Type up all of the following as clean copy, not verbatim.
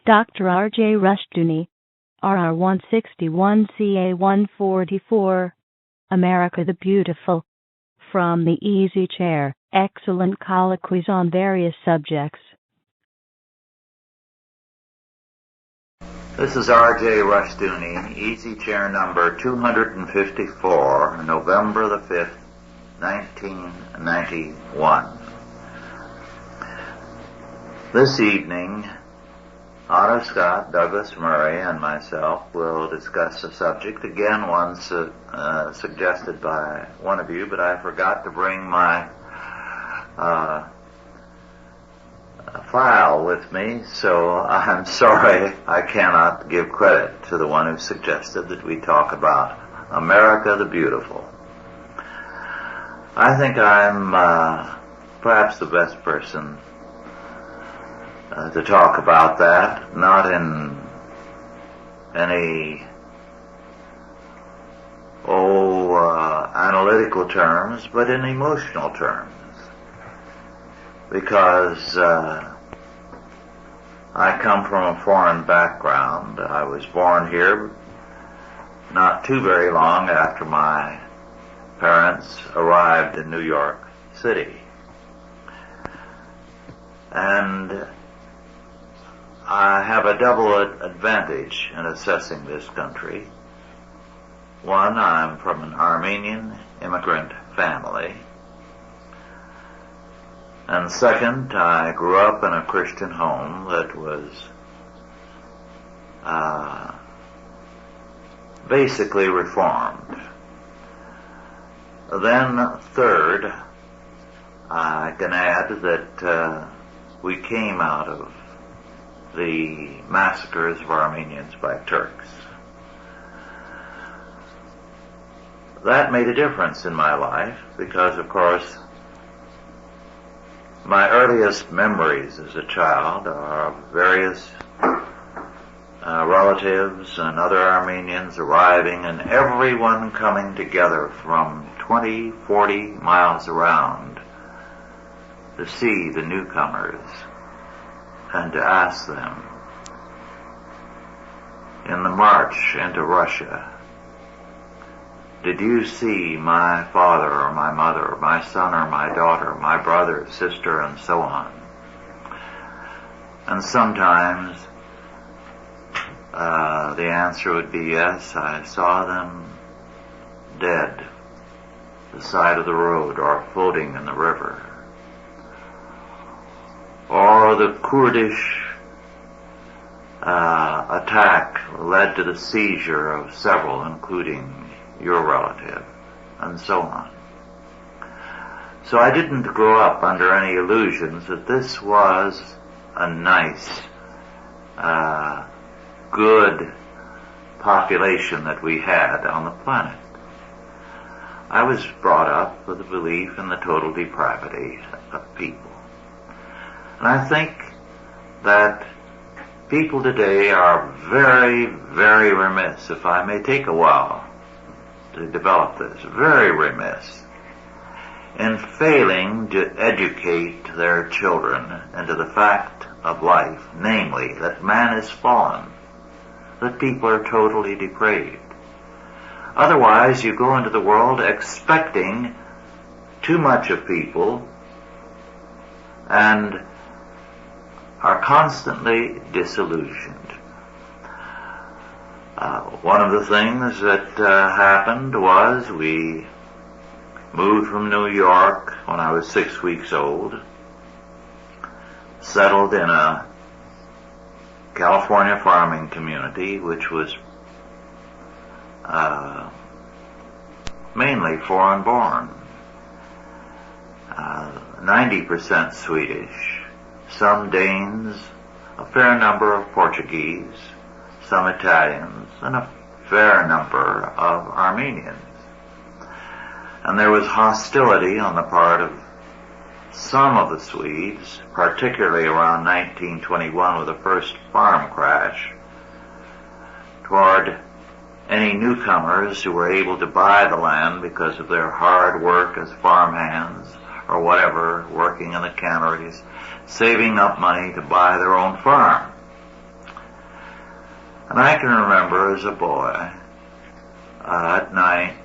Dr. R.J. Rushdoony, RR 161 CA 144, America the Beautiful. From the Easy Chair, excellent colloquies on various subjects. This is R.J. Rushdoony, Easy Chair number 254, November the 5th, 1991. This evening, Otto Scott, Douglas Murray, and myself will discuss a subject, again one suggested by one of you, but I forgot to bring my file with me, so I'm sorry I cannot give credit to the one who suggested that we talk about America the Beautiful. I think I'm perhaps the best person to talk about that, not in any analytical terms, but in emotional terms, because I come from a foreign background. I was born here not too very long after my parents arrived in New York City, and I have a double advantage in assessing this country. One, I'm from an Armenian immigrant family. And second, I grew up in a Christian home that was basically Reformed. Then third, I can add that we came out of the massacres of Armenians by Turks. That made a difference in my life because, of course, my earliest memories as a child are of various relatives and other Armenians arriving, and everyone coming together from 20, 40 miles around to see the newcomers and to ask them in the march into Russia, did you see my father or my mother or my son or my daughter, my brother, sister, and so on? And sometimes the answer would be yes, I saw them dead at the side of the road or floating in the river. Or the Kurdish attack led to the seizure of several, including your relative, and so on. So I didn't grow up under any illusions that this was a nice, good population that we had on the planet. I was brought up with a belief in the total depravity of people. And I think that people today are very, very remiss, if I may take a while to develop this, very remiss in failing to educate their children into the fact of life, namely that man is fallen, that people are totally depraved. Otherwise, you go into the world expecting too much of people and are constantly disillusioned. One of the things that happened was we moved from New York when I was 6 weeks old, settled in a California farming community which was mainly foreign-born, 90% Swedish, some Danes, a fair number of Portuguese, some Italians, and a fair number of Armenians. And there was hostility on the part of some of the Swedes, particularly around 1921 with the first farm crash, toward any newcomers who were able to buy the land because of their hard work as farmhands or whatever, working in the canneries, saving up money to buy their own farm. And I can remember as a boy, at night,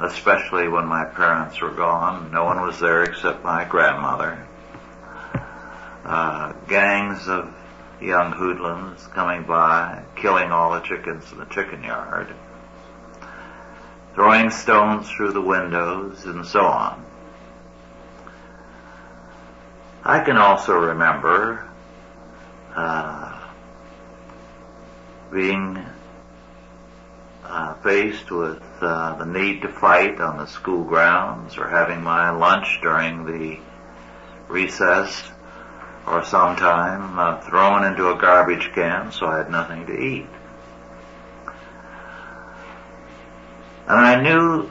especially when my parents were gone, no one was there except my grandmother, gangs of young hoodlums coming by, killing all the chickens in the chicken yard, throwing stones through the windows, and so on. I can also remember being faced with the need to fight on the school grounds, or having my lunch during the recess, or sometime thrown into a garbage can so I had nothing to eat. And I knew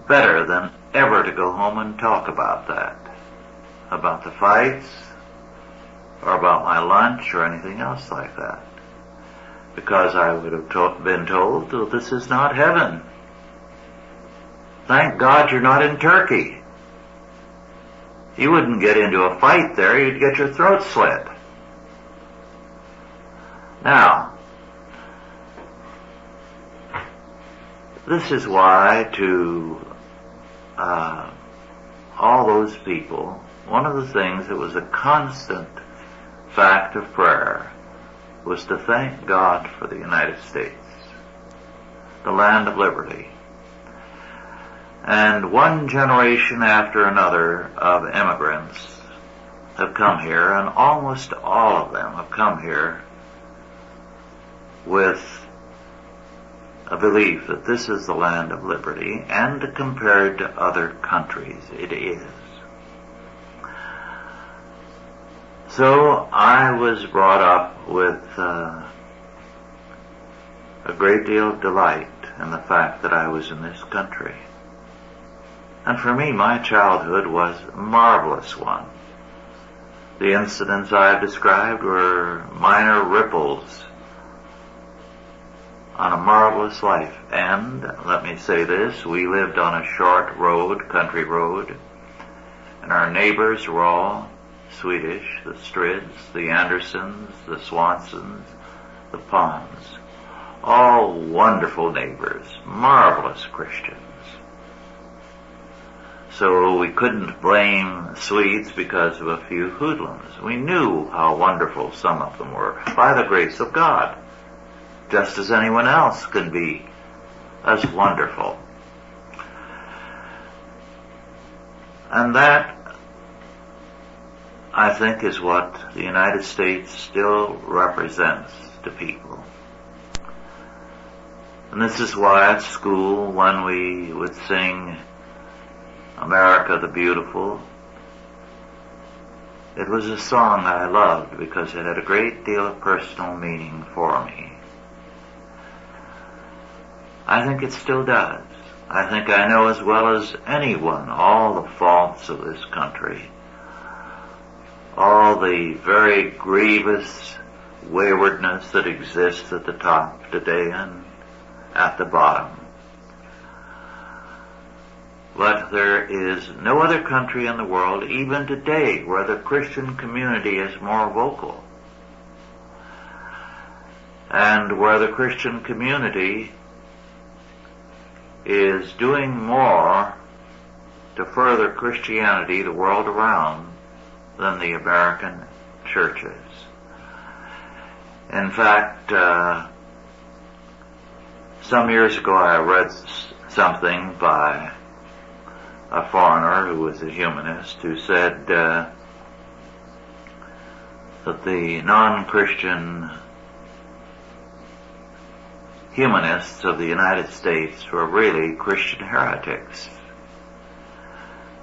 better than ever to go home and talk about that, about the fights, or about my lunch, or anything else like that, because I would have been told, oh, this is not heaven. Thank God you're not in Turkey. You wouldn't get into a fight there, you'd get your throat slit. Now, this is why to all those people, one of the things that was a constant fact of prayer was to thank God for the United States, the land of liberty. And one generation after another of immigrants have come here, and almost all of them have come here with a belief that this is the land of liberty, and compared to other countries, it is. So I was brought up with a great deal of delight in the fact that I was in this country. And for me, my childhood was a marvelous one. The incidents I've described were minor ripples on a marvelous life. And, let me say this, we lived on a short road, country road, and our neighbors were all Swedish, the Strids, the Andersons, the Swansons, the Ponds. All wonderful neighbors, marvelous Christians. So we couldn't blame Swedes because of a few hoodlums. We knew how wonderful some of them were, by the grace of God, just as anyone else can be as wonderful. And that, I think, is what the United States still represents to people. And this is why at school, when we would sing America the Beautiful, it was a song I loved because it had a great deal of personal meaning for me. I think it still does. I think I know as well as anyone all the faults of this country, all the very grievous waywardness that exists at the top today and at the bottom. But there is no other country in the world, even today, where the Christian community is more vocal, and where the Christian community is doing more to further Christianity the world around than the American churches. In fact, some years ago I read something by a foreigner who was a humanist who said that the non-Christian humanists of the United States were really Christian heretics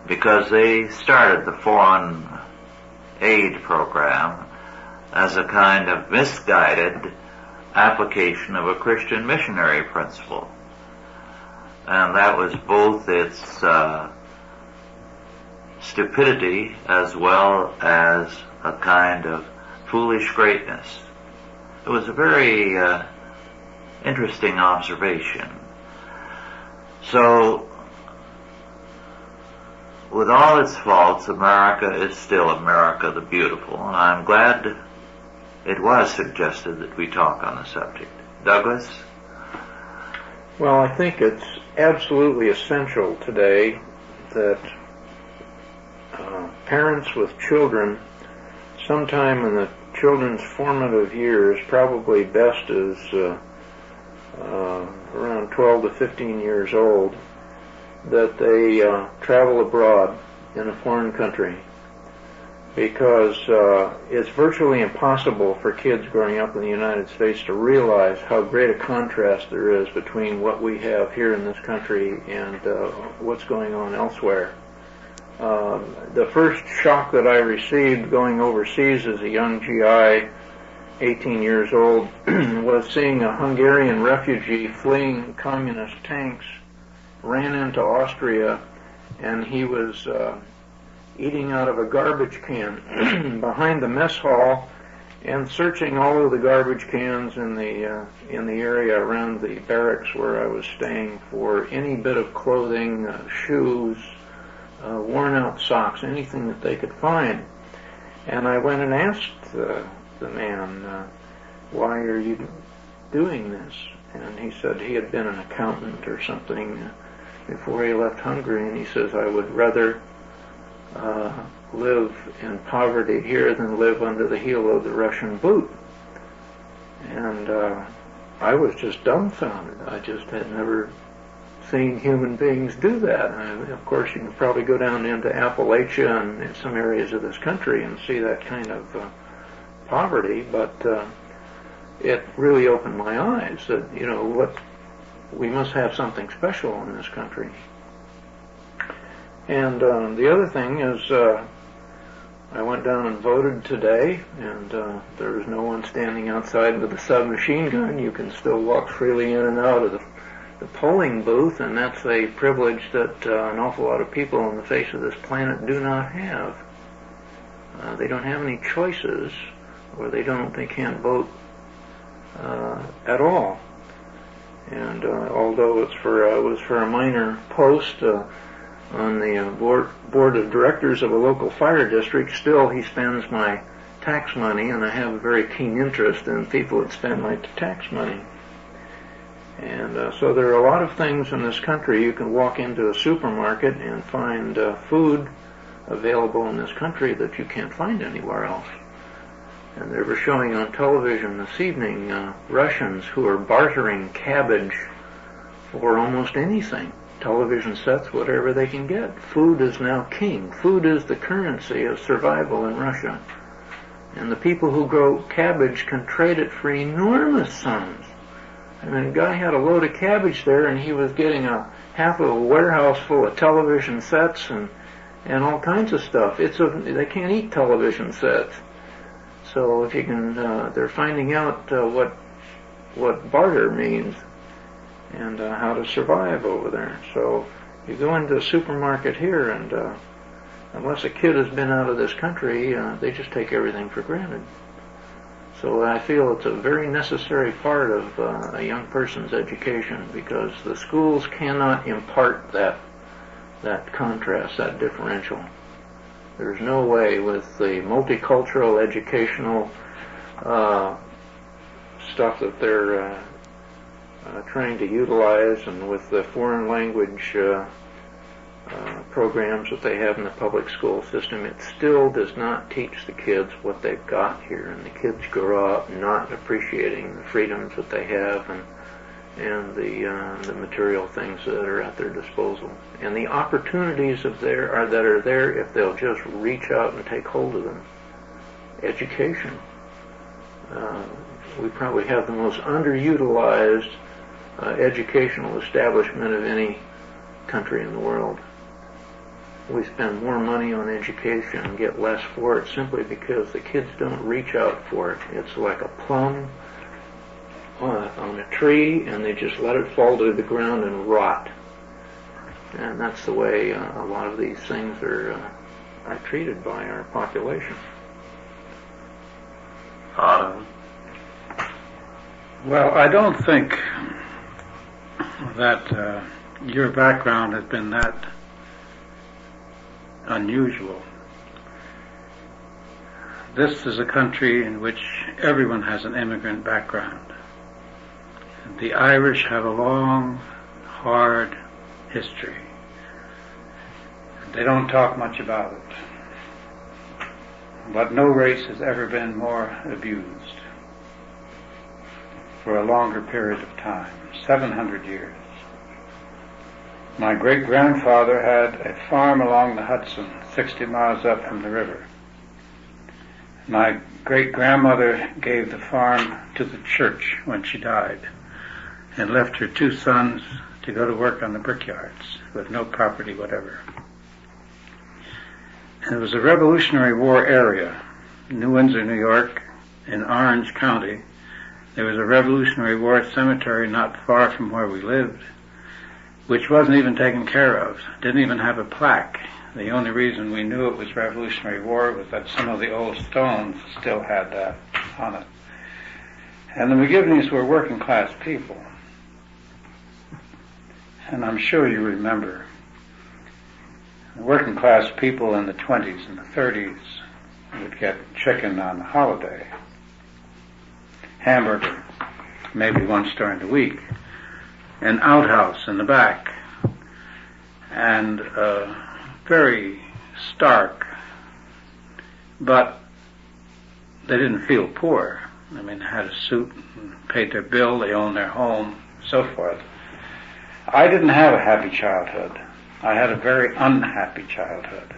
because they started the foreign aid program as a kind of misguided application of a Christian missionary principle. And that was both its stupidity as well as a kind of foolish greatness. It was a very interesting observation. So, with all its faults, America is still America the Beautiful, and I'm glad it was suggested that we talk on the subject. Douglas? Well, I think it's absolutely essential today that parents with children, sometime in the children's formative years, probably best is around 12 to 15 years old, that they travel abroad in a foreign country, because it's virtually impossible for kids growing up in the United States to realize how great a contrast there is between what we have here in this country and what's going on elsewhere. The first shock that I received going overseas as a young GI, 18 years old, was seeing a Hungarian refugee fleeing communist tanks, ran into Austria, and he was eating out of a garbage can behind the mess hall and searching all of the garbage cans in the area around the barracks where I was staying for any bit of clothing, shoes, worn out socks, anything that they could find. And I went and asked the man, why are you doing this? And he said he had been an accountant or something before he left Hungary, and he says, I would rather live in poverty here than live under the heel of the Russian boot. And I was just dumbfounded. I just had never seen human beings do that. And of course, you can probably go down into Appalachia and in some areas of this country and see that kind of poverty, but it really opened my eyes that, we must have something special in this country. And the other thing is, I went down and voted today, and there was no one standing outside with a submachine gun. You can still walk freely in and out of the polling booth, and that's a privilege that an awful lot of people on the face of this planet do not have. They don't have any choices, or they can't vote at all. And although it was for a minor post on the board of directors of a local fire district, still he spends my tax money, and I have a very keen interest in people that spend my tax money. And so there are a lot of things in this country. You can walk into a supermarket and find food available in this country that you can't find anywhere else. And they were showing on television this evening Russians who are bartering cabbage for almost anything. Television sets, whatever they can get. Food is now king. Food is the currency of survival in Russia. And the people who grow cabbage can trade it for enormous sums. I mean, a guy had a load of cabbage there, and he was getting half of a warehouse full of television sets and all kinds of stuff. They can't eat television sets. So if you can, they're finding out what barter means and how to survive over there. So you go into a supermarket here, and unless a kid has been out of this country, they just take everything for granted. So I feel it's a very necessary part of a young person's education, because the schools cannot impart that contrast, that differential. There's no way with the multicultural educational stuff that they're trying to utilize, and with the foreign language programs that they have in the public school system, it still does not teach the kids what they've got here, and the kids grow up not appreciating the freedoms that they have and the material things that are at their disposal, and the opportunities that are there if they'll just reach out and take hold of them. Education. We probably have the most underutilized educational establishment of any country in the world. We spend more money on education and get less for it simply because the kids don't reach out for it. It's like a plum on a tree, and they just let it fall to the ground and rot. And that's the way a lot of these things are treated by our population. Well, I don't think that your background has been that unusual. this is a country in which everyone has an immigrant background. The Irish have a long, hard history. They don't talk much about it. But no race has ever been more abused for a longer period of time, 700 years. My great-grandfather had a farm along the Hudson, 60 miles up from the river. My great-grandmother gave the farm to the church when she died and left her 2 sons to go to work on the brickyards with no property whatever. And it was a Revolutionary War area, New Windsor, New York, in Orange County. There was a Revolutionary War cemetery not far from where we lived, which wasn't even taken care of, didn't even have a plaque. The only reason we knew it was Revolutionary War was that some of the old stones still had that on it. And the McGivneys were working class people. And I'm sure you remember working class people in the 20s and the 30s would get chicken on the holiday, hamburger maybe once during the week, an outhouse in the back, and very stark, but they didn't feel poor. I mean, they had a suit, and paid their bill, they owned their home, so forth. I didn't have a happy childhood. I had a very unhappy childhood.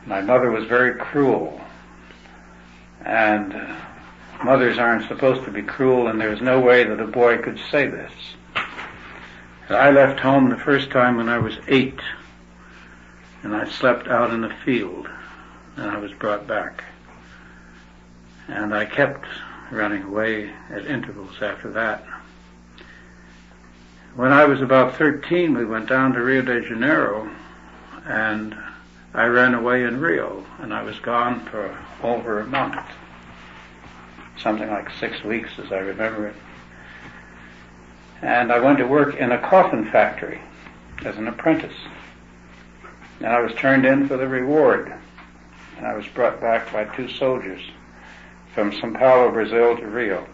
My mother was very cruel, and mothers aren't supposed to be cruel, and there's no way that a boy could say this. I left home the first time when I was 8, and I slept out in the field, and I was brought back. And I kept running away at intervals after that. When I was about 13, we went down to Rio de Janeiro, and I ran away in Rio, and I was gone for over a month. Something like 6 weeks, as I remember it. And I went to work in a coffin factory as an apprentice. And I was turned in for the reward. And I was brought back by 2 soldiers from São Paulo, Brazil to Rio.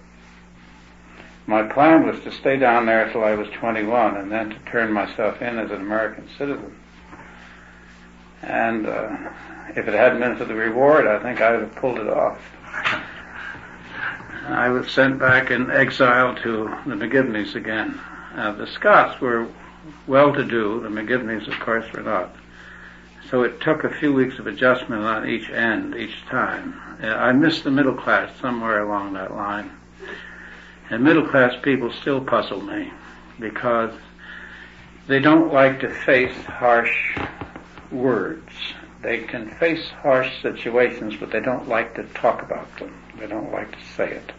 My plan was to stay down there till I was 21 and then to turn myself in as an American citizen. And if it hadn't been for the reward, I think I would have pulled it off. I was sent back in exile to the McGivneys again. The Scots were well-to-do. The McGivneys, of course, were not. So it took a few weeks of adjustment on each end, each time. I missed the middle class somewhere along that line. And middle class people still puzzle me because they don't like to face harsh words. They can face harsh situations, but they don't like to talk about them. They don't like to say it.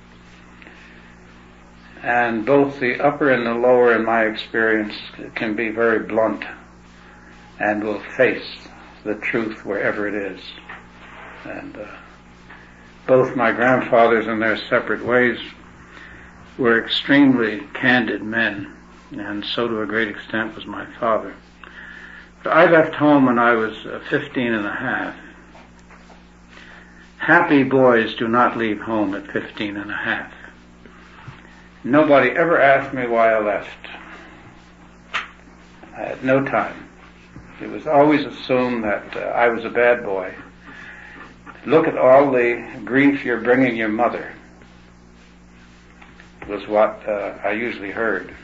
And both the upper and the lower, in my experience, can be very blunt and will face the truth wherever it is. And both my grandfathers, in their separate ways, were extremely candid men, and so to a great extent was my father. But I left home when I was 15 and a half. Happy boys do not leave home at 15 and a half. Nobody ever asked me why I left. I had no time. It was always assumed that I was a bad boy. Look at all the grief you're bringing your mother, was what I usually heard.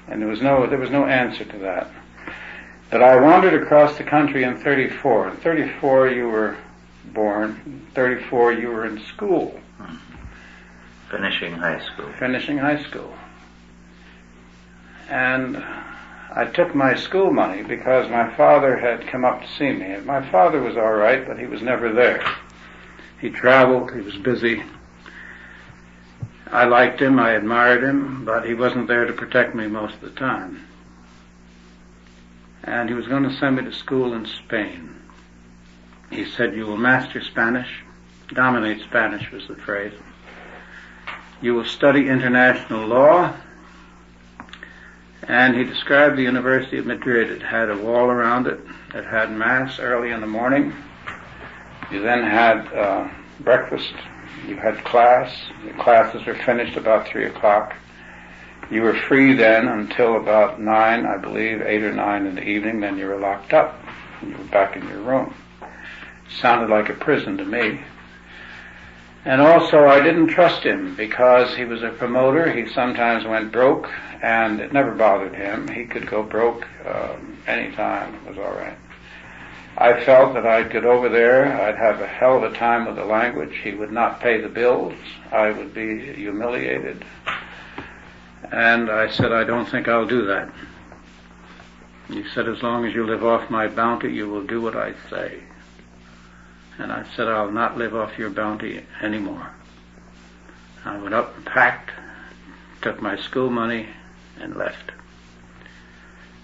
And there was no answer to that. But I wandered across the country in 34. In 34 you were born. In 34 you were in school. Finishing high school. Finishing high school. And I took my school money because my father had come up to see me. And my father was all right, but he was never there. He traveled, he was busy. I liked him, I admired him, but he wasn't there to protect me most of the time. And he was going to send me to school in Spain. He said, "You will master Spanish." Dominate Spanish was the phrase. "You will study international law." And he described the University of Madrid. It had a wall around it. It had mass early in the morning. You then had breakfast. You had class. The classes were finished about 3 o'clock. You were free then until about 9, I believe, 8 or 9 in the evening. Then you were locked up. You were back in your room. Sounded like a prison to me. And also, I didn't trust him because he was a promoter. He sometimes went broke, and it never bothered him. He could go broke any time. It was all right. I felt that I'd get over there. I'd have a hell of a time with the language. He would not pay the bills. I would be humiliated. And I said, I don't think I'll do that. He said, as long as you live off my bounty, you will do what I say. And I said, I'll not live off your bounty anymore. I went up and packed, took my school money, and left.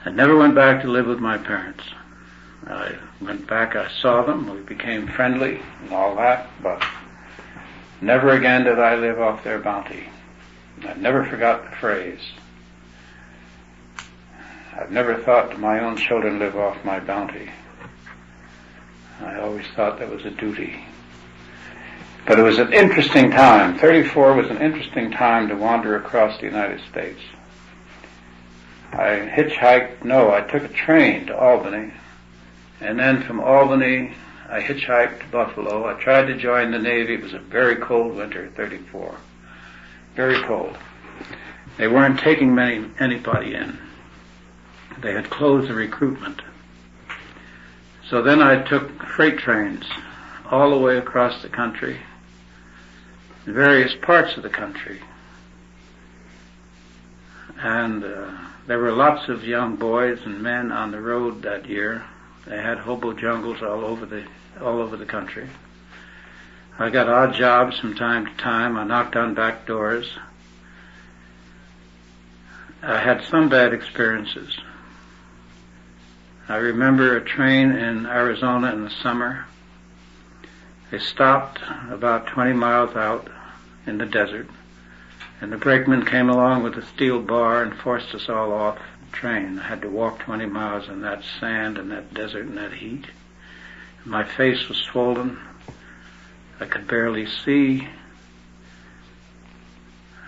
I never went back to live with my parents. I went back, I saw them, we became friendly and all that, but never again did I live off their bounty. I never forgot the phrase. I've never thought that my own children live off my bounty. I always thought that was a duty. But it was an interesting time. 34 was an interesting time to wander across the United States. I took a train to Albany, and then from Albany I hitchhiked to Buffalo. I tried to join the Navy. It was a very cold winter, 34. Very cold. They weren't taking anybody in. They had closed the recruitment. So then I took freight trains all the way across the country, in various parts of the country. And there were lots of young boys and men on the road that year. They had hobo jungles all over the country. I got odd jobs from time to time. I knocked on back doors. I had some bad experiences. I remember a train in Arizona in the summer. They stopped about 20 miles out in the desert, and the brakeman came along with a steel bar and forced us all off the train. I had to walk 20 miles in that sand and that desert and that heat. My face was swollen. I could barely see.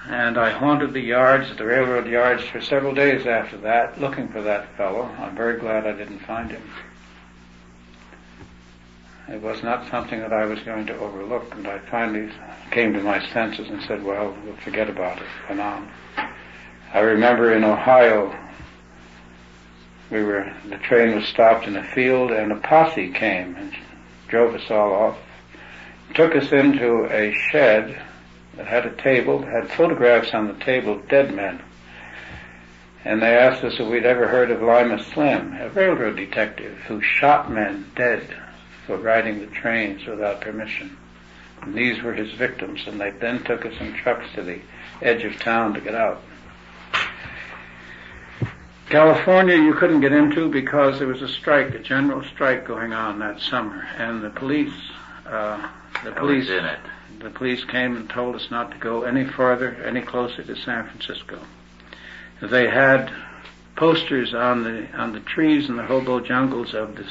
And I haunted the railroad yards for several days after that, looking for that fellow. I'm very glad I didn't find him. It was not something that I was going to overlook, and I finally came to my senses and said, well, we'll forget about it. Went on. I remember in Ohio, the train was stopped in a field, and a posse came and drove us all off, took us into a shed that had a table, had photographs on the table of dead men. And they asked us if we'd ever heard of Lima Slim, a railroad detective who shot men dead for riding the trains without permission. And these were his victims, and they then took us in trucks to the edge of town to get out. California you couldn't get into because there was a strike, a general strike going on that summer, and the police came and told us not to go any farther, any closer to San Francisco. They had posters on the trees in the hobo jungles of the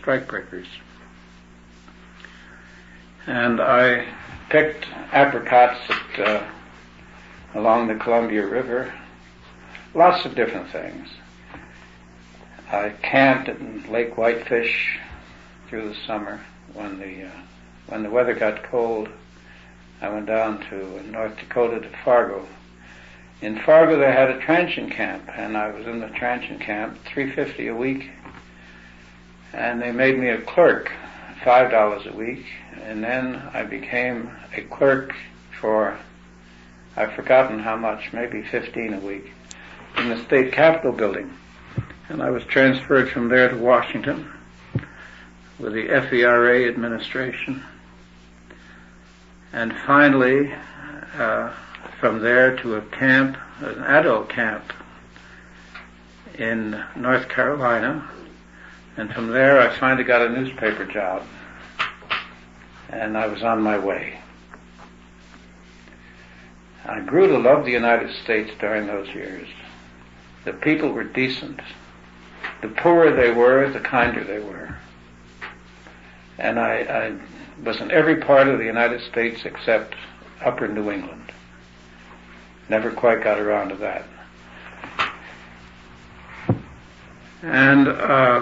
strikebreakers, and I picked apricots along the Columbia River. Lots of different things. I camped at Lake Whitefish through the summer. When the weather got cold, I went down to North Dakota to Fargo. In Fargo they had a transient camp, and I was in the transient camp, $3.50 a week, and they made me a clerk, $5 a week, and then I became a clerk for, I've forgotten how much, maybe $15 a week, in the state capitol building. And I was transferred from there to Washington with the FERA administration. And finally, from there to a camp, an adult camp in North Carolina. And from there I finally got a newspaper job. And I was on my way. I grew to love the United States during those years. The people were decent. The poorer they were, the kinder they were. and I was in every part of the United States except upper New England. Never quite got around to that. And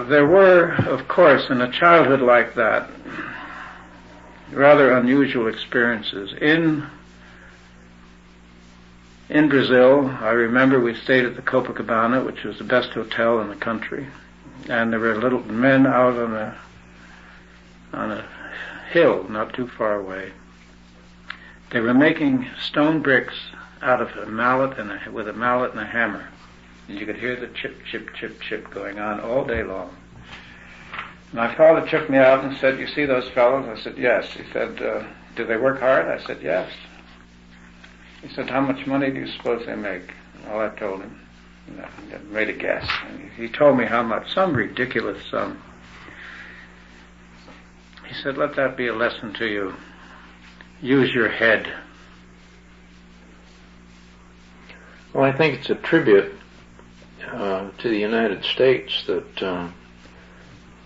there were, of course, in a childhood like that, rather unusual experiences. In Brazil, I remember we stayed at the Copacabana, which was the best hotel in the country, and there were little men out on a hill not too far away. They were making stone bricks out of a mallet with a mallet and a hammer. And you could hear the chip, chip, chip, chip going on all day long. My father took me out and said, "You see those fellows?" I said, "Yes." He said, "Do they work hard?" I said, "Yes." He said, "How much money do you suppose they make?" Well, I told him. I made a guess. And he told me how much, some ridiculous sum. He said, "Let that be a lesson to you. Use your head." Well, I think it's a tribute to the United States that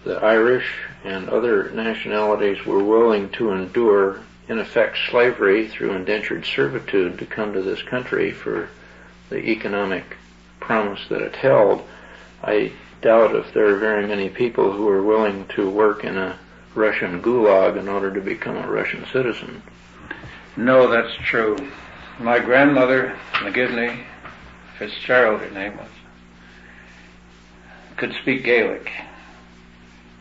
the Irish and other nationalities were willing to endure, in effect, slavery through indentured servitude to come to this country for the economic promise that it held. I doubt if there are very many people who are willing to work in a Russian gulag in order to become a Russian citizen. No, that's true. My grandmother, McGivney Fitzgerald, her name was, could speak Gaelic.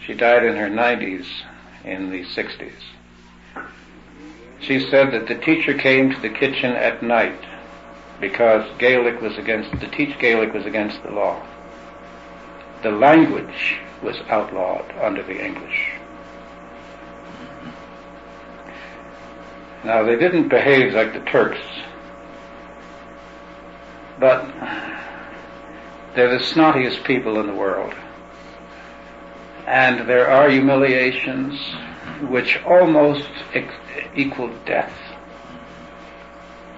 She died in her 90s in the 60s. She said that the teacher came to the kitchen at night because to teach Gaelic was against the law. The language was outlawed under the English. Now, they didn't behave like the Turks, but they're the snottiest people in the world. And there are humiliations which almost equal death,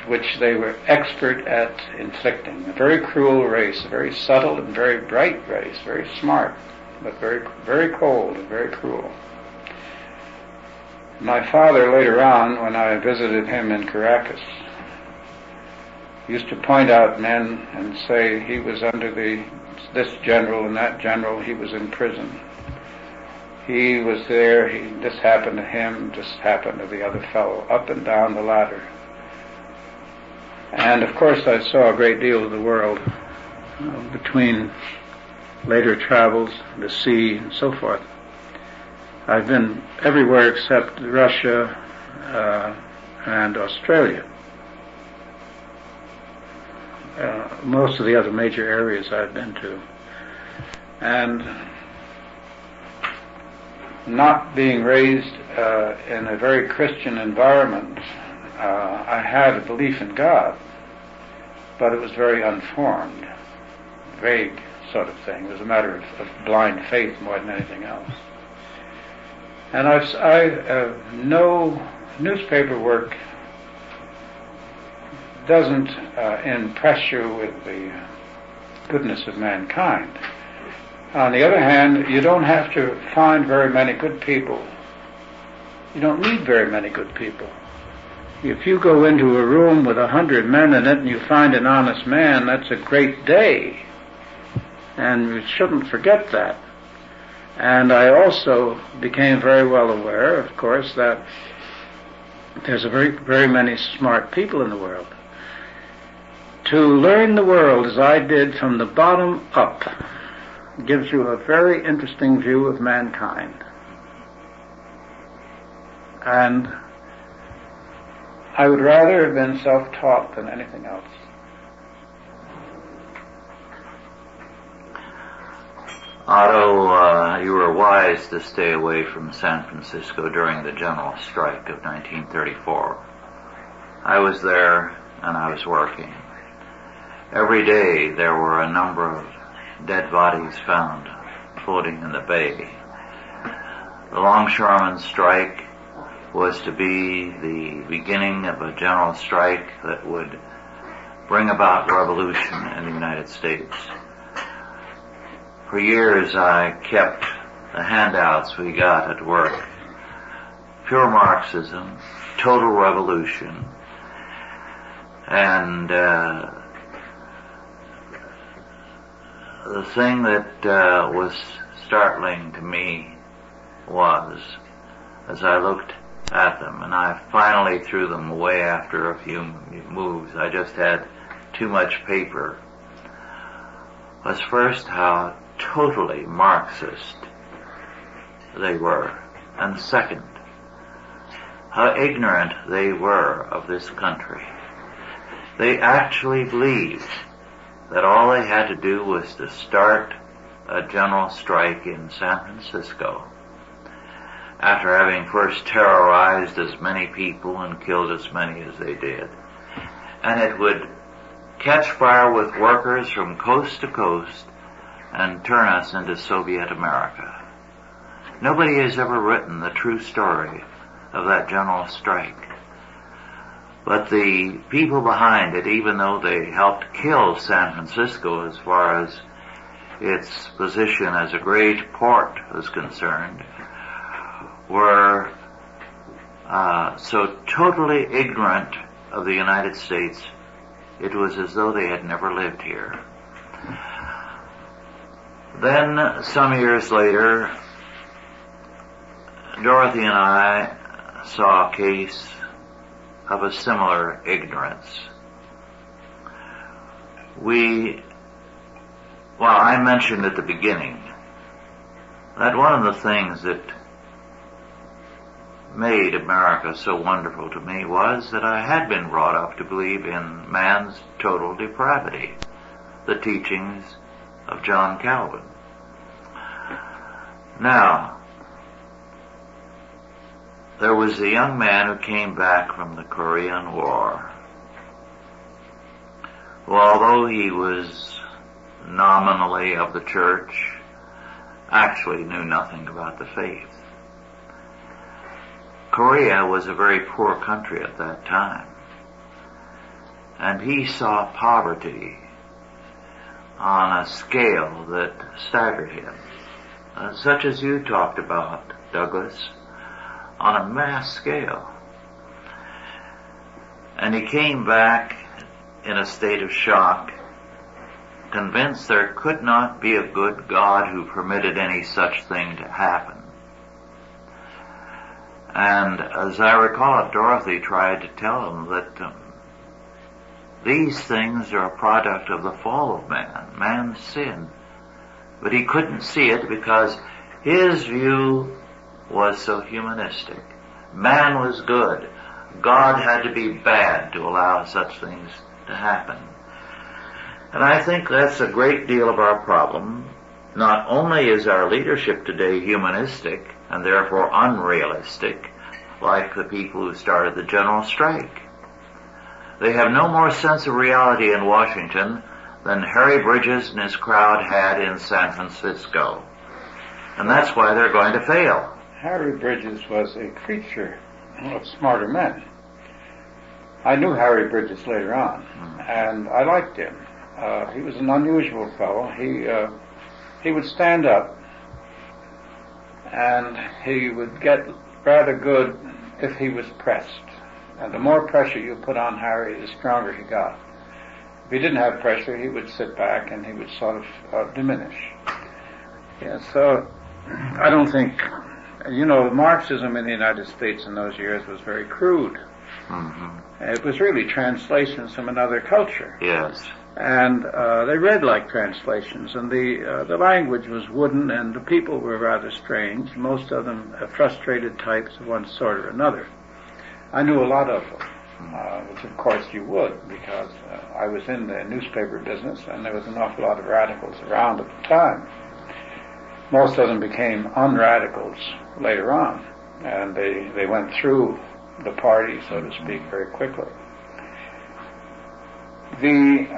which they were expert at inflicting. A very cruel race, a very subtle and very bright race, very smart, but very, very cold and very cruel. My father, later on, when I visited him in Caracas, used to point out men and say he was under this general and that general, he was in prison. He was there, this happened to him, this happened to the other fellow, up and down the ladder. And of course I saw a great deal of the world between later travels, the sea, and so forth. I've been everywhere except Russia and Australia. Most of the other major areas I've been to. And not being raised in a very Christian environment, I had a belief in God, but it was very unformed, vague sort of thing. It was a matter of blind faith more than anything else. And no newspaper work doesn't impress you with the goodness of mankind. On the other hand, you don't have to find very many good people. You don't need very many good people. If you go into a room with 100 men in it and you find an honest man, that's a great day. And you shouldn't forget that. And I also became very well aware, of course, that there's very, very many smart people in the world. To learn the world as I did from the bottom up gives you a very interesting view of mankind. And I would rather have been self-taught than anything else. Otto, you were wise to stay away from San Francisco during the general strike of 1934. I was there and I was working. Every day there were a number of dead bodies found floating in the bay. The longshoremen's strike was to be the beginning of a general strike that would bring about revolution in the United States. For years I kept the handouts we got at work pure Marxism, total revolution, and the thing that was startling to me was, as I looked at them, and I finally threw them away after a few moves, I just had too much paper, was first how totally Marxist they were, and second, how ignorant they were of this country. They actually believed that all they had to do was to start a general strike in San Francisco, after having first terrorized as many people and killed as many as they did. And it would catch fire with workers from coast to coast and turn us into Soviet America. Nobody has ever written the true story of that general strike. But the people behind it, even though they helped kill San Francisco as far as its position as a great port was concerned, were so totally ignorant of the United States, it was as though they had never lived here. Then, some years later, Dorothy and I saw a case of a similar ignorance. I mentioned at the beginning that one of the things that made America so wonderful to me was that I had been brought up to believe in man's total depravity, the teachings of John Calvin. Now, there was a young man who came back from the Korean War, who, although he was nominally of the church, actually knew nothing about the faith. Korea was a very poor country at that time, and he saw poverty on a scale that staggered him, such as you talked about, Douglas, on a mass scale. And he came back in a state of shock, convinced there could not be a good God who permitted any such thing to happen. And as I recall it, Dorothy tried to tell him that these things are a product of the fall of man, man's sin. But he couldn't see it because his view was so humanistic. Man was good. God had to be bad to allow such things to happen. And I think that's a great deal of our problem. Not only is our leadership today humanistic and therefore unrealistic, like the people who started the general strike. They have no more sense of reality in Washington than Harry Bridges and his crowd had in San Francisco. And that's why they're going to fail. Harry Bridges was a creature of smarter men. I knew Harry Bridges later on, and I liked him. He was an unusual fellow. He would stand up, and he would get rather good if he was pressed. And the more pressure you put on Harry, the stronger he got. If he didn't have pressure, he would sit back and he would sort of diminish. Yeah, so I don't think, Marxism in the United States in those years was very crude. Mm-hmm. It was really translations from another culture. Yes. And they read like translations, and the language was wooden, and the people were rather strange, most of them frustrated types of one sort or another. I knew a lot of them, which of course you would, because I was in the newspaper business, and there was an awful lot of radicals around at the time. Most of them became unradicals later on, and they went through the party, so to speak, very quickly. The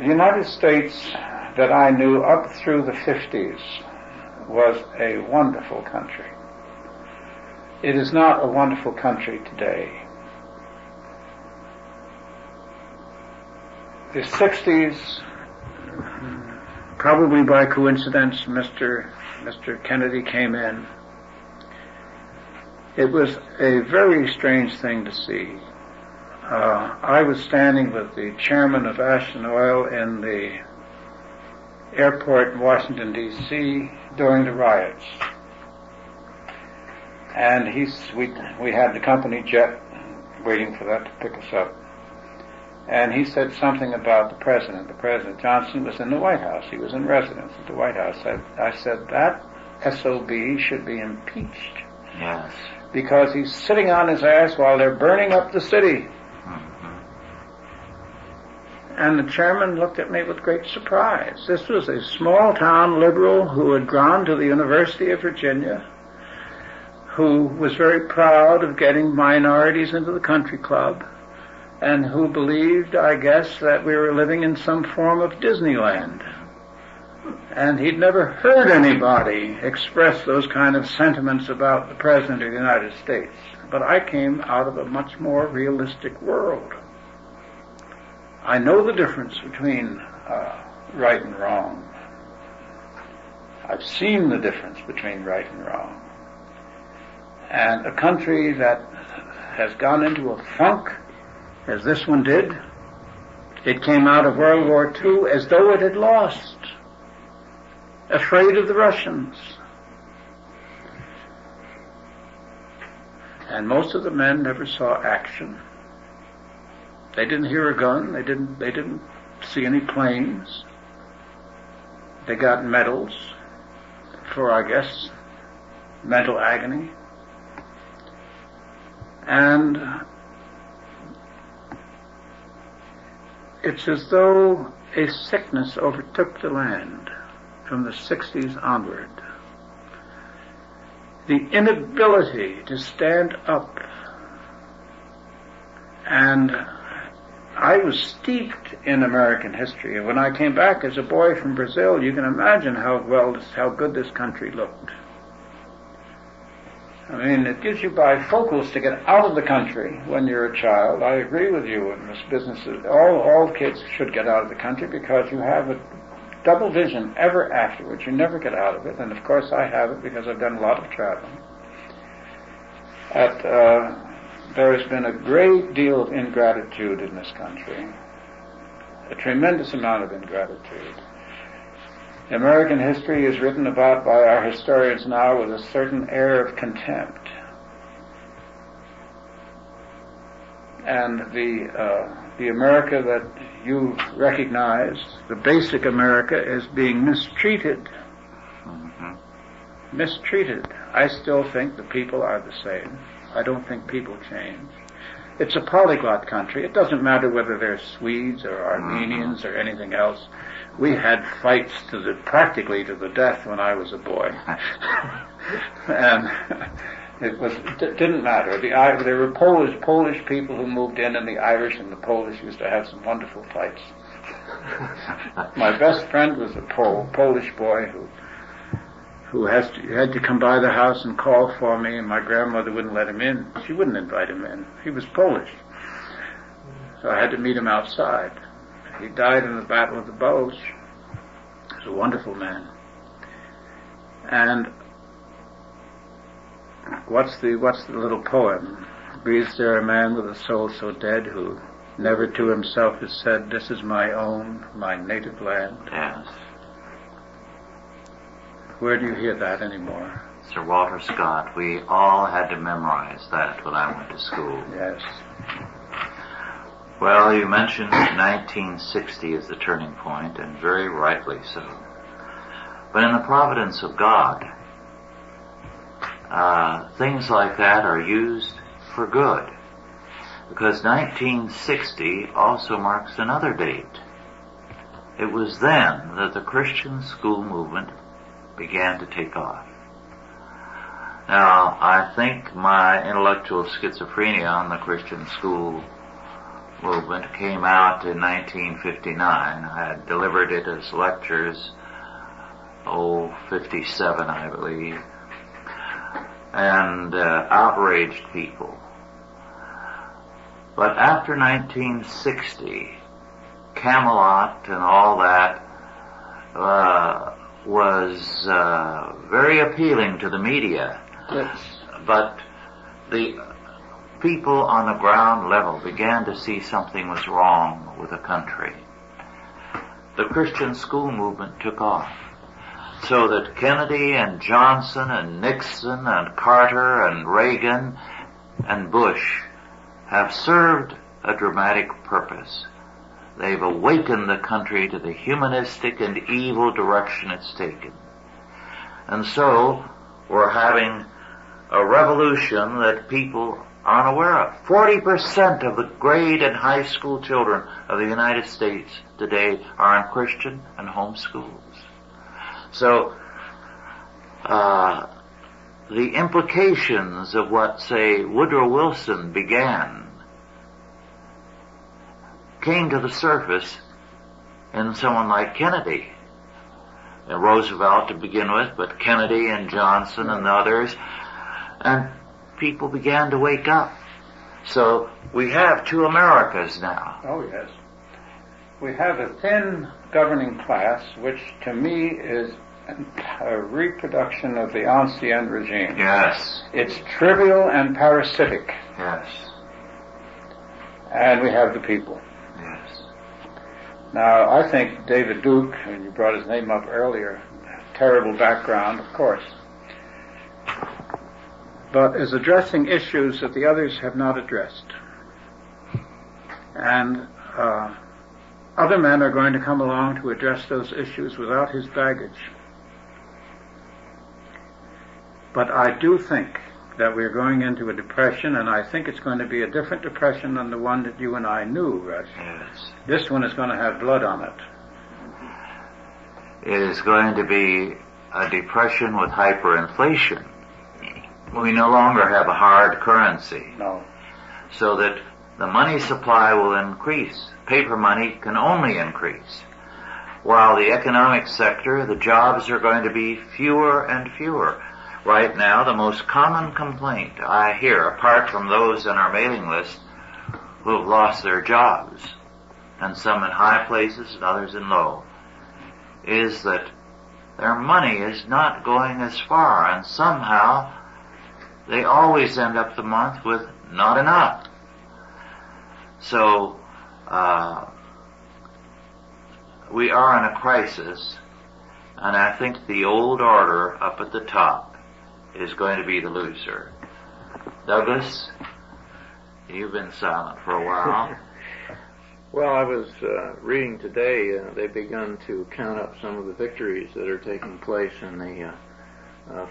United States that I knew up through the 50s was a wonderful country. It is not a wonderful country today. The 60s, probably by coincidence, Mr. Kennedy came in, It was a very strange thing to see. I was standing with the chairman of Ashton Oil in the airport in Washington, D.C. during the riots. And we had the company jet waiting for that to pick us up. And he said something about the president. The President Johnson was in the White House. He was in residence at the White House. I said, that SOB should be impeached. Yes. Because he's sitting on his ass while they're burning up the city. Mm-hmm. And the chairman looked at me with great surprise. This was a small-town liberal who had gone to the University of Virginia, who was very proud of getting minorities into the country club, and who believed, I guess, that we were living in some form of Disneyland. And he'd never heard anybody express those kind of sentiments about the President of the United States. But I came out of a much more realistic world. I know the difference between right and wrong. I've seen the difference between right and wrong. And a country that has gone into a funk, as this one did, it came out of World War II as though it had lost, afraid of the Russians. And most of the men never saw action. They didn't hear a gun. They didn't see any planes. They got medals for, I guess, mental agony. And it's as though a sickness overtook the land from the 60s onward. The inability to stand up. And I was steeped in American history, and when I came back as a boy from Brazil, you can imagine how good this country looked. I mean, it gives you bifocals to get out of the country when you're a child. I agree with you in this business. All kids should get out of the country because you have a double vision ever afterwards. You never get out of it, and of course I have it because I've done a lot of traveling. There has been a great deal of ingratitude in this country, a tremendous amount of ingratitude. American history is written about by our historians now with a certain air of contempt. And the America that you recognize, the basic America, is being mistreated. Mm-hmm. Mistreated. I still think the people are the same. I don't think people change. It's a polyglot country. It doesn't matter whether they're Swedes or Armenians or anything else. We had fights practically to the death when I was a boy. And it didn't matter. There were Polish people who moved in, and the Irish and the Polish used to have some wonderful fights. My best friend was a Polish boy who had to come by the house and call for me, and my grandmother wouldn't let him in. She wouldn't invite him in. He was Polish. So I had to meet him outside. He died in the Battle of the Bulge. He was a wonderful man. And what's the little poem? Breathes there a man with a soul so dead who never to himself has said, "This is my own, my native land." Yes. Where do you hear that anymore? Sir Walter Scott. We all had to memorize that when I went to school. Yes. Well, you mentioned 1960 as the turning point, and very rightly so. But in the providence of God, things like that are used for good. Because 1960 also marks another date. It was then that the Christian school movement began to take off. Now, I think my intellectual schizophrenia on the Christian school movement came out in 1959. I had delivered it as lectures, 57, I believe, and outraged people. But after 1960, Camelot and all that was very appealing to the media. Yes. But the people on the ground level began to see something was wrong with the country, the Christian school movement took off. So that Kennedy and Johnson and Nixon and Carter and Reagan and Bush have served a dramatic purpose. They've awakened the country to the humanistic and evil direction it's taken. And so we're having a revolution that people aren't aware of. 40% of the grade and high school children of the United States today are in Christian and home schools. So, the implications of what, say, Woodrow Wilson began came to the surface in someone like Kennedy. And Roosevelt to begin with, but Kennedy and Johnson and others, and people began to wake up. So we have two Americas now. Oh, yes. We have a thin governing class, which to me is a reproduction of the ancien regime. Yes. It's trivial and parasitic. Yes. And we have the people. Yes. Now, I think David Duke, and you brought his name up earlier, terrible background, of course, but is addressing issues that the others have not addressed. And other men are going to come along to address those issues without his baggage. But I do think that we're going into a depression, and I think it's going to be a different depression than the one that you and I knew, Rush. Yes. This one is going to have blood on it. It is going to be a depression with hyperinflation. We no longer have a hard currency. No. So that the money supply will increase. Paper money can only increase. While the economic sector, the jobs are going to be fewer and fewer. Right now, the most common complaint I hear, apart from those on our mailing list who have lost their jobs, and some in high places and others in low, is that their money is not going as far, and somehow they always end up the month with not enough. So, we are in a crisis, and I think the old order up at the top is going to be the loser. Douglas, you've been silent for a while. Well, I was reading today, they've begun to count up some of the victories that are taking place in the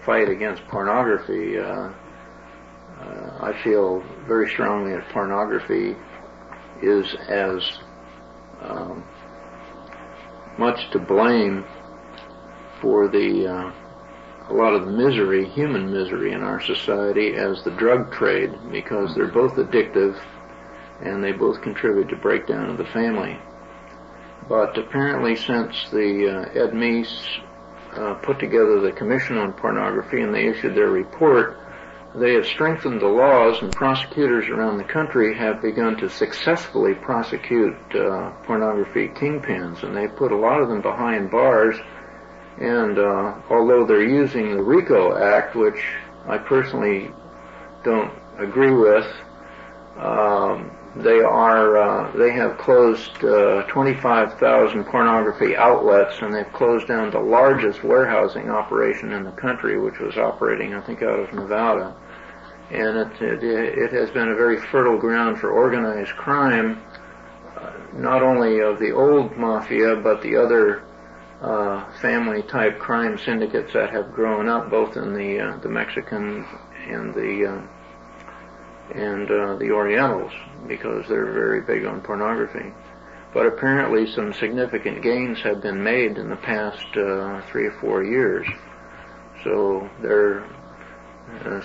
fight against pornography. I feel very strongly that pornography is as much to blame for a lot of the misery, human misery in our society, as the drug trade, because they're both addictive and they both contribute to breakdown of the family. But apparently since the Ed Meese put together the Commission on Pornography and they issued their report, they have strengthened the laws, and prosecutors around the country have begun to successfully prosecute pornography kingpins, and they've put a lot of them behind bars. And although they're using the RICO Act, which I personally don't agree with, they have closed 25,000 pornography outlets, and they've closed down the largest warehousing operation in the country, which was operating, I think, out of Nevada. And it has been a very fertile ground for organized crime, not only of the old mafia, but the other family-type crime syndicates that have grown up, both in the Mexicans and the Orientals, because they're very big on pornography. But apparently some significant gains have been made in the past 3 or 4 years. So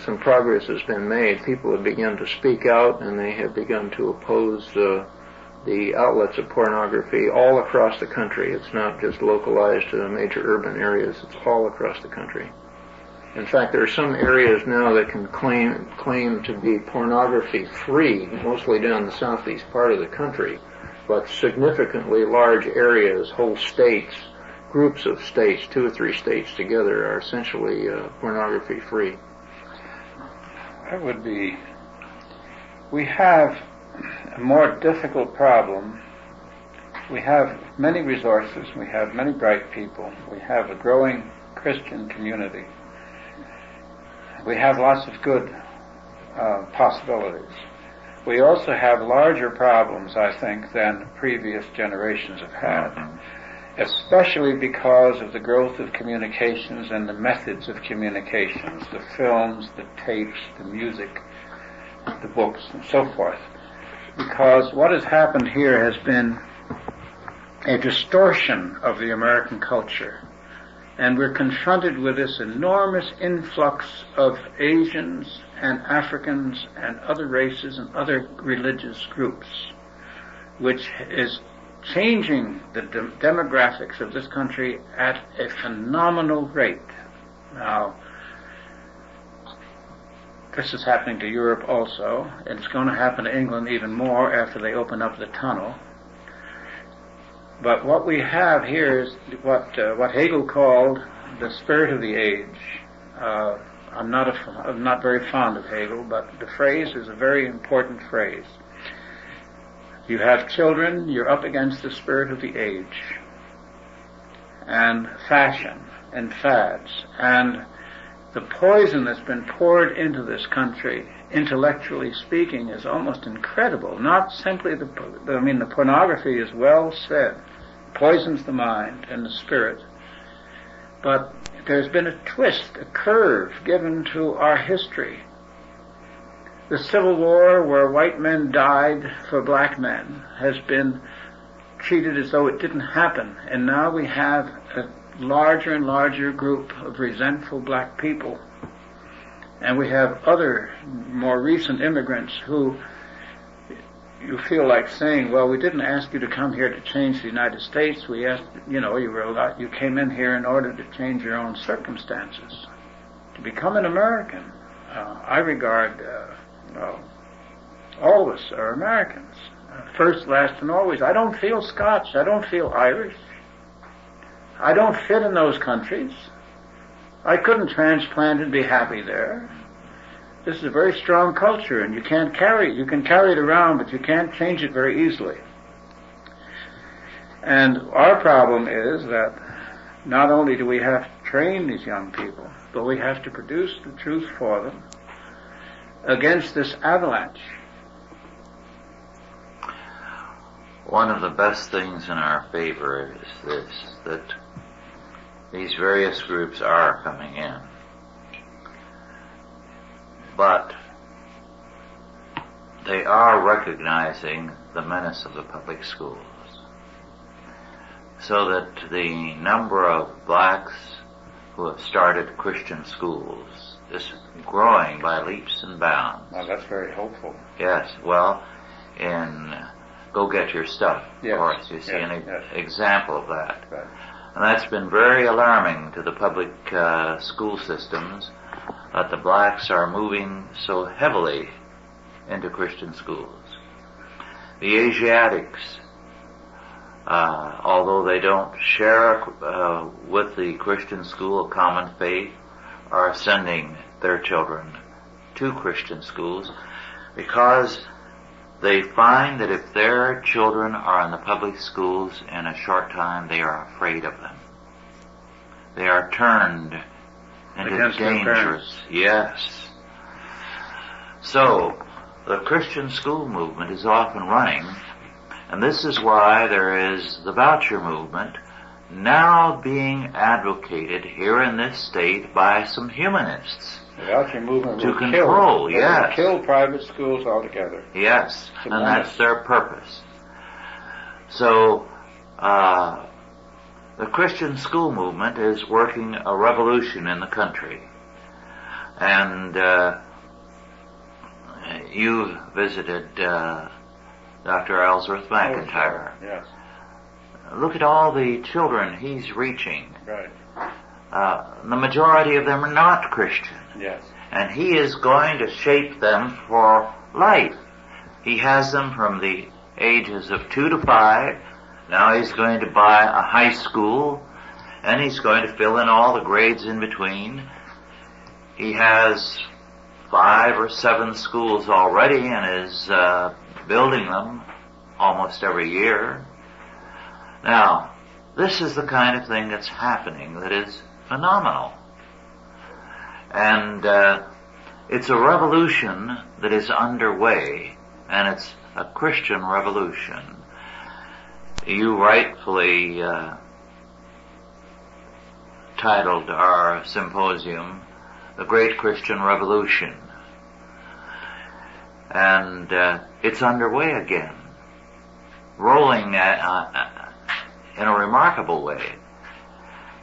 some progress has been made. People have begun to speak out, and they have begun to oppose the outlets of pornography all across the country. It's not just localized to major urban areas. It's all across the country. In fact, there are some areas now that can claim to be pornography-free, mostly down the southeast part of the country, but significantly large areas, whole states, groups of states, 2 or 3 states together, are essentially pornography-free. That would be, we have a more difficult problem. We have many resources, we have many bright people, we have a growing Christian community. We have lots of good possibilities. We also have larger problems, I think, than previous generations have had, especially because of the growth of communications and the methods of communications, the films, the tapes, the music, the books, and so forth. Because what has happened here has been a distortion of the American culture. And we're confronted with this enormous influx of Asians and Africans and other races and other religious groups, which is changing the demographics of this country at a phenomenal rate. Now, this is happening to Europe also, and it's going to happen to England even more after they open up the tunnel. But what we have here is what Hegel called the spirit of the age. I'm not very fond of Hegel, but the phrase is a very important phrase. You have children, you're up against the spirit of the age, and fashion, and fads, and the poison that's been poured into this country, intellectually speaking, is almost incredible. Not simply the pornography is well said, poisons the mind and the spirit, but there's been a twist, a curve given to our history. The Civil War, where white men died for black men, has been treated as though it didn't happen, and now we have a larger and larger group of resentful black people. And we have other more recent immigrants who you feel like saying, well, we didn't ask you to come here to change the United States. We asked, you came in here in order to change your own circumstances, to become an American. I regard, all of us are Americans. First, last, and always. I don't feel Scotch. I don't feel Irish. I don't fit in those countries. I couldn't transplant and be happy there. This is a very strong culture, and you can carry it around, but you can't change it very easily. And our problem is that not only do we have to train these young people, but we have to produce the truth for them against this avalanche. One of the best things in our favor is this, that these various groups are coming in. But they are recognizing the menace of the public schools, so that the number of blacks who have started Christian schools is growing by leaps and bounds. Well, that's very hopeful. Yes, well, in Go Get Your Stuff, yes. Of course, you see an example of that. Right. And that's been very alarming to the public school systems, that the blacks are moving so heavily into Christian schools. The Asiatics, although they don't share with the Christian school a common faith, are sending their children to Christian schools because they find that if their children are in the public schools in a short time, they are afraid of them. They are turned into dangerous. Yes. So, the Christian school movement is off and running, and this is why there is the voucher movement now being advocated here in this state by some humanists. The voucher movement to control, yes. Kill private schools altogether. Yes, and that's their purpose. So, the Christian school movement is working a revolution in the country. And you visited Dr. Ellsworth McIntyre. Oh, yes. Look at all the children he's reaching. Right. The majority of them are not Christian. Yes. And he is going to shape them for life. He has them from the ages of 2 to 5. Now he's going to buy a high school, and he's going to fill in all the grades in between. He has 5 or 7 schools already and is building them almost every year. Now, this is the kind of thing that's happening that is phenomenal. And it's a revolution that is underway, and it's a Christian revolution. You rightfully titled our symposium The Great Christian Revolution. And it's underway again, rolling in a remarkable way.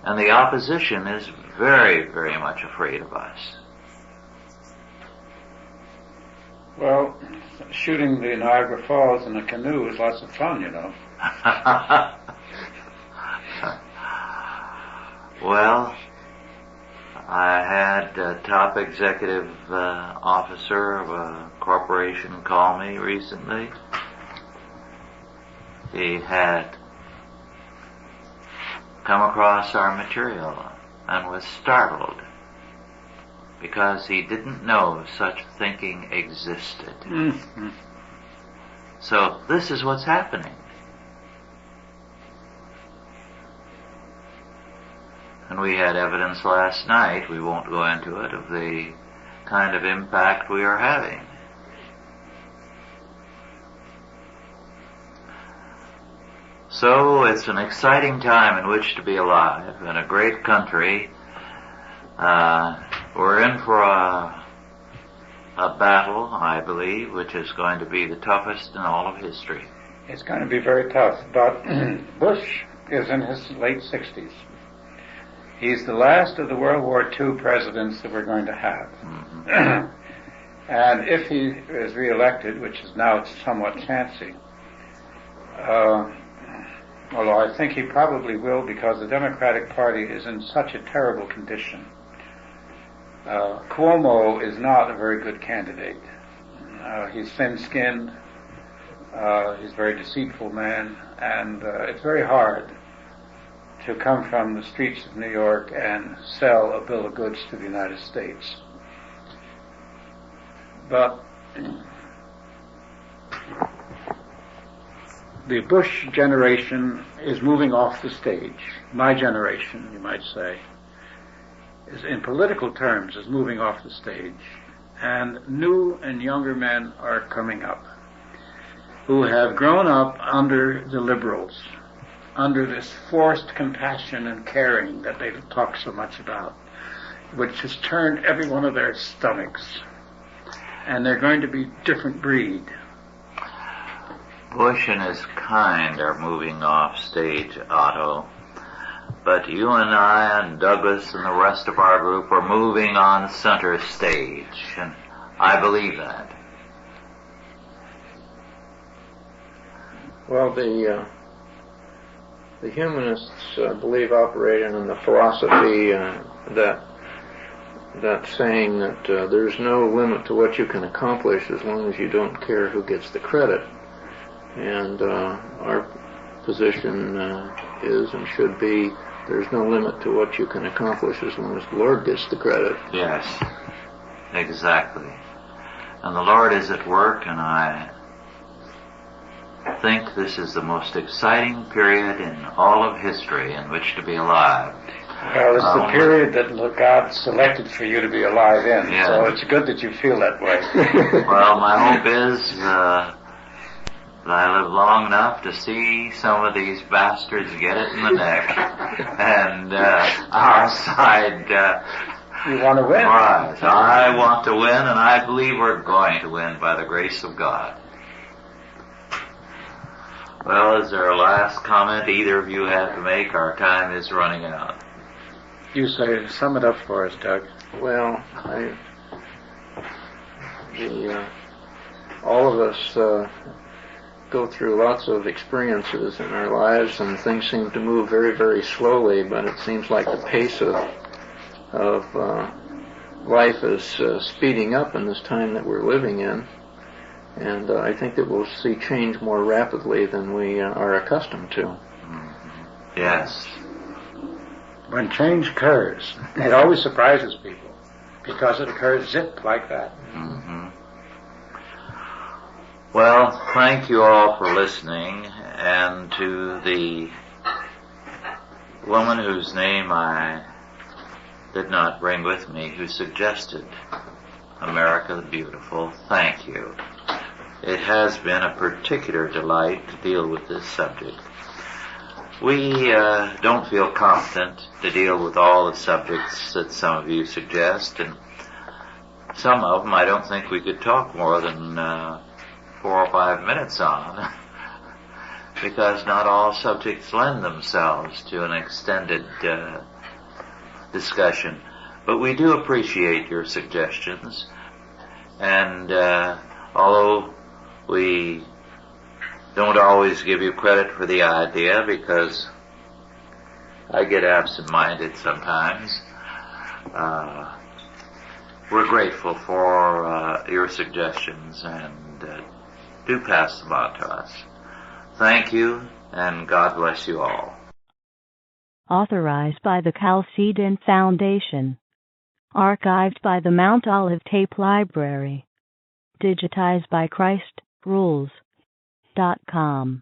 And the opposition is very, very much afraid of us. Well, shooting the Niagara Falls in a canoe is lots of fun, you know. Well, I had a top executive officer of a corporation call me recently. He had come across our material and was startled because he didn't know such thinking existed. Mm-hmm. So this is what's happening. And we had evidence last night, we won't go into it, of the kind of impact we are having. So it's an exciting time in which to be alive, in a great country. We're in for a battle, I believe, which is going to be the toughest in all of history. It's going to be very tough, but Bush is in his late 60s. He's the last of the World War II presidents that we're going to have. Mm-hmm. And if he is reelected, which is now somewhat chancy, although I think he probably will because the Democratic Party is in such a terrible condition. Cuomo is not a very good candidate. He's thin-skinned, he's a very deceitful man, and it's very hard to come from the streets of New York and sell a bill of goods to the United States. But the Bush generation is moving off the stage. My generation, you might say, is in political terms is moving off the stage. And new and younger men are coming up who have grown up under the liberals, under this forced compassion and caring that they talk so much about, which has turned every one of their stomachs. And they're going to be different breed. Bush and his kind are moving off stage, Otto. But you and I and Douglas and the rest of our group are moving on center stage, and I believe that. Well, the humanists believe operating on the philosophy that saying that there's no limit to what you can accomplish as long as you don't care who gets the credit. And our position is and should be there's no limit to what you can accomplish as long as the Lord gets the credit. Yes, exactly. And the Lord is at work, and I think this is the most exciting period in all of history in which to be alive. Well, it's the period that God selected for you to be alive in, yes. So it's good that you feel that way. Well, my hope is that I live long enough to see some of these bastards get it in the neck, and our side you want to win. Right. I want to win, and I believe we're going to win by the grace of God. Well, is there a last comment either of you have to make? Our time is running out. You say, sum it up for us, Doug. Well, all of us go through lots of experiences in our lives, and things seem to move very, very slowly, but it seems like the pace of life is speeding up in this time that we're living in. And I think that we'll see change more rapidly than we are accustomed to. Mm-hmm. Yes. When change occurs, it always surprises people. because it occurs zip like that. Mm-hmm. Well, thank you all for listening, and to the woman whose name I did not bring with me, who suggested America the Beautiful, thank you. It has been a particular delight to deal with this subject. We don't feel competent to deal with all the subjects that some of you suggest, and some of them I don't think we could talk more than 4 or 5 minutes on, because not all subjects lend themselves to an extended discussion. But we do appreciate your suggestions, and although we don't always give you credit for the idea, because I get absent-minded sometimes, we're grateful for your suggestions, and do pass them on to us. Thank you, and God bless you all. Authorized by the Chalcedon Foundation. Archived by the Mount Olive Tape Library. Digitized by ChristRules.com.